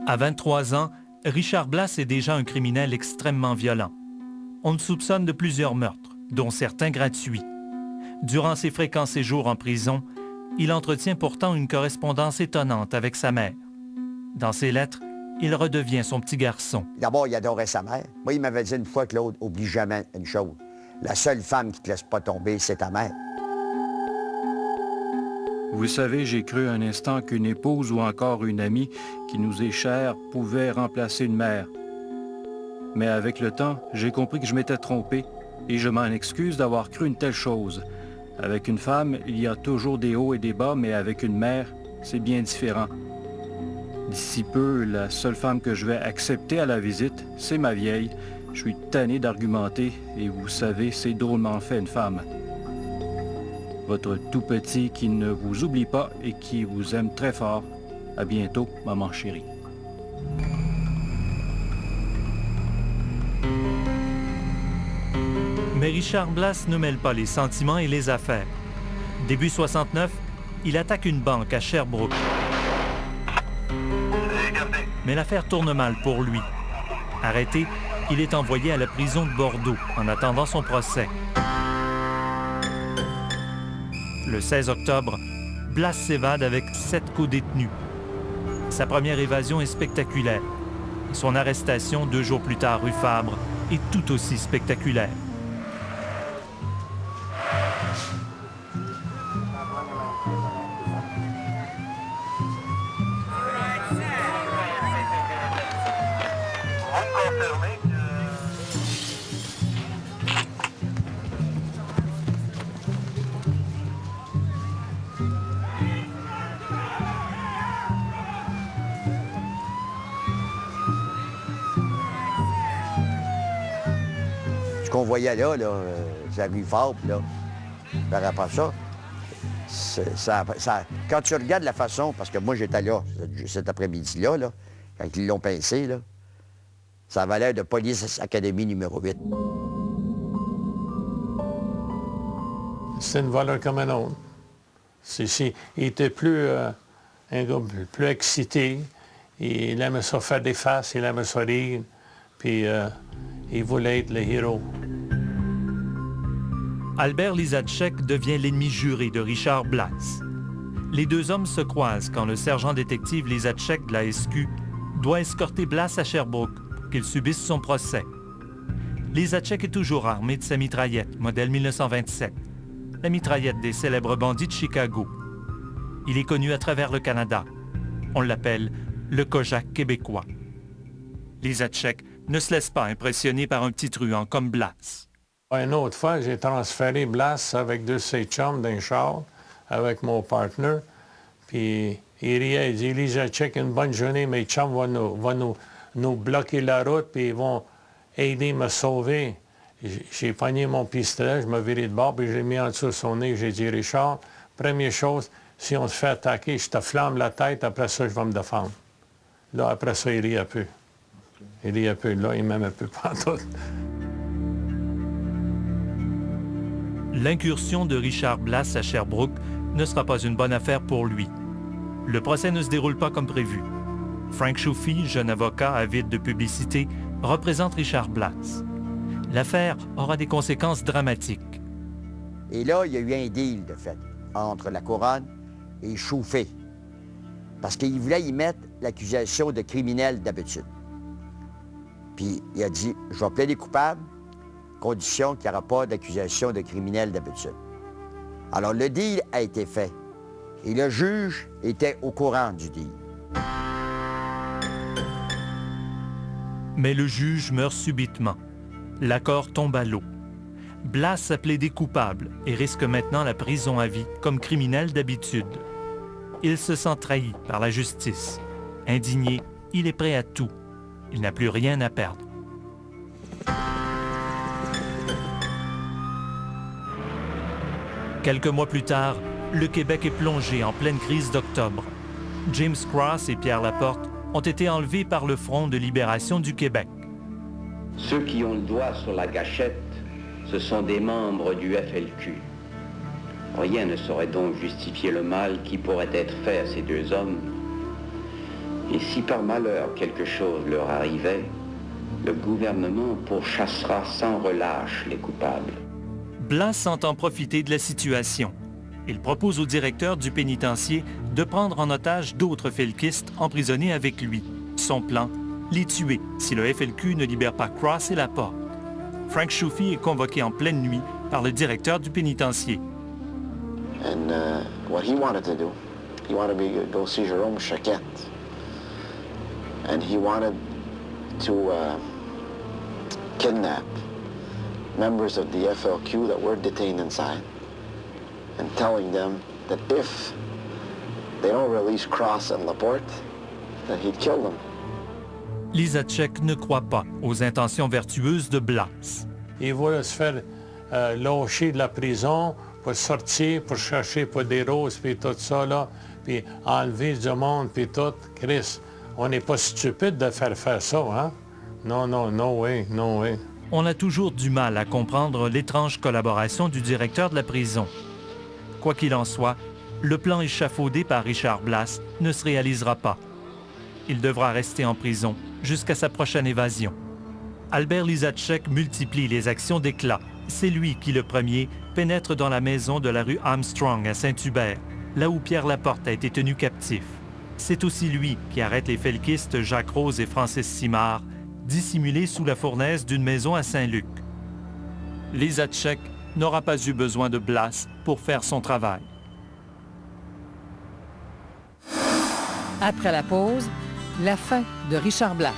À 23 ans, Richard Blass est déjà un criminel extrêmement violent. On le soupçonne de plusieurs meurtres, dont certains gratuits. Durant ses fréquents séjours en prison, il entretient pourtant une correspondance étonnante avec sa mère. Dans ses lettres, il redevient son petit garçon. D'abord, il adorait sa mère. Moi, il m'avait dit une fois que l'autre, oublie jamais une chose. La seule femme qui ne te laisse pas tomber, c'est ta mère. Vous savez, j'ai cru un instant qu'une épouse ou encore une amie qui nous est chère pouvait remplacer une mère. Mais avec le temps, j'ai compris que je m'étais trompé et je m'en excuse d'avoir cru une telle chose. Avec une femme, il y a toujours des hauts et des bas, mais avec une mère, c'est bien différent. D'ici peu, la seule femme que je vais accepter à la visite, c'est ma vieille. Je suis tanné d'argumenter et vous savez, c'est drôlement fait une femme. Votre tout petit qui ne vous oublie pas et qui vous aime très fort. À bientôt, maman chérie. Mais Richard Blass ne mêle pas les sentiments et les affaires. Début 69, il attaque une banque à Sherbrooke. Mais l'affaire tourne mal pour lui. Arrêté, il est envoyé à la prison de Bordeaux en attendant son procès. Le 16 octobre, Blass s'évade avec 7 co-détenus. Sa première évasion est spectaculaire. Son arrestation 2 jours plus tard rue Fabre est tout aussi spectaculaire. Ce qu'on voyait là, c'est la rue Fabre, là, par rapport à ça, quand tu regardes la façon, parce que moi, j'étais là cet après-midi-là, là, quand ils l'ont pincé, là, ça avait l'air de Police Academy numéro 8. C'est une valeur comme un autre. Il était plus, un gars plus excité. Il aimait ça faire des faces, il aimait ça rire. Puis il voulait être le héros. Albert Lisacek devient l'ennemi juré de Richard Blass. Les deux hommes se croisent quand le sergent-détective Lisacek de la SQ doit escorter Blass à Sherbrooke pour qu'il subisse son procès. Lisacek est toujours armé de sa mitraillette, modèle 1927, la mitraillette des célèbres bandits de Chicago. Il est connu à travers le Canada. On l'appelle le Kojak québécois. Lisacek ne se laisse pas impressionner par un petit truand comme Blass. Une autre fois, j'ai transféré Blass avec 2 de ses chums d'un char avec mon partner. Puis il riait, il dit, Lisacek, une bonne journée, mes chums vont nous bloquer la route, puis ils vont aider à me sauver. J'ai pogné mon pistolet, je me virais de bord, puis je l'ai mis en dessous de son nez. J'ai dit, Richard, première chose, si on se fait attaquer, je te flamme la tête, après ça, je vais me défendre. Là, après ça, il rit un peu. Il rit un peu, là, il m'aime un peu partout. L'incursion de Richard Blass à Sherbrooke ne sera pas une bonne affaire pour lui. Le procès ne se déroule pas comme prévu. Frank Schuffy, jeune avocat avide de publicité, représente Richard Blass. L'affaire aura des conséquences dramatiques. Et là, il y a eu un deal, de fait, entre la Couronne et Schuffy. Parce qu'il voulait y mettre l'accusation de criminel d'habitude. Puis il a dit, je vais plaider coupable, condition qu'il n'y aura pas d'accusation de criminel d'habitude. Alors, le deal a été fait. Et le juge était au courant du deal. Mais le juge meurt subitement. L'accord tombe à l'eau. Blass a plaidé coupable et risque maintenant la prison à vie comme criminel d'habitude. Il se sent trahi par la justice. Indigné, il est prêt à tout. Il n'a plus rien à perdre. Quelques mois plus tard, le Québec est plongé en pleine crise d'octobre. James Cross et Pierre Laporte ont été enlevés par le Front de libération du Québec. Ceux qui ont le doigt sur la gâchette, ce sont des membres du FLQ. Rien ne saurait donc justifier le mal qui pourrait être fait à ces deux hommes. Et si par malheur quelque chose leur arrivait, le gouvernement pourchassera sans relâche les coupables. Blas entend profiter de la situation. Il propose au directeur du pénitencier de prendre en otage d'autres felkistes emprisonnés avec lui. Son plan, les tuer si le FLQ ne libère pas Cross et Laporte. Frank Schuffy est convoqué en pleine nuit par le directeur du pénitencier. And what he wanted to do, he wanted to go see Jérôme Choquette. And he wanted to kidnap members of the FLQ that were detained inside and telling them that if they don't release Cross and Laporte, that he'd kill them. Lisacek ne croit pas aux intentions vertueuses de Blas. Il voulait se faire lâcher de la prison pour sortir, pour chercher pour des roses, puis tout ça, là, puis enlever du monde, puis tout. Chris, on n'est pas stupide de faire ça, hein? Non, non, no way, no way. On a toujours du mal à comprendre l'étrange collaboration du directeur de la prison. Quoi qu'il en soit, le plan échafaudé par Richard Blas ne se réalisera pas. Il devra rester en prison jusqu'à sa prochaine évasion. Albert Lisacek multiplie les actions d'éclat. C'est lui qui, le premier, pénètre dans la maison de la rue Armstrong à Saint-Hubert, là où Pierre Laporte a été tenu captif. C'est aussi lui qui arrête les felkistes Jacques Rose et Francis Simard, dissimulés sous la fournaise d'une maison à Saint-Luc. Lisacek n'aura pas eu besoin de Blas pour faire son travail. Après la pause, la fin de Richard Blas.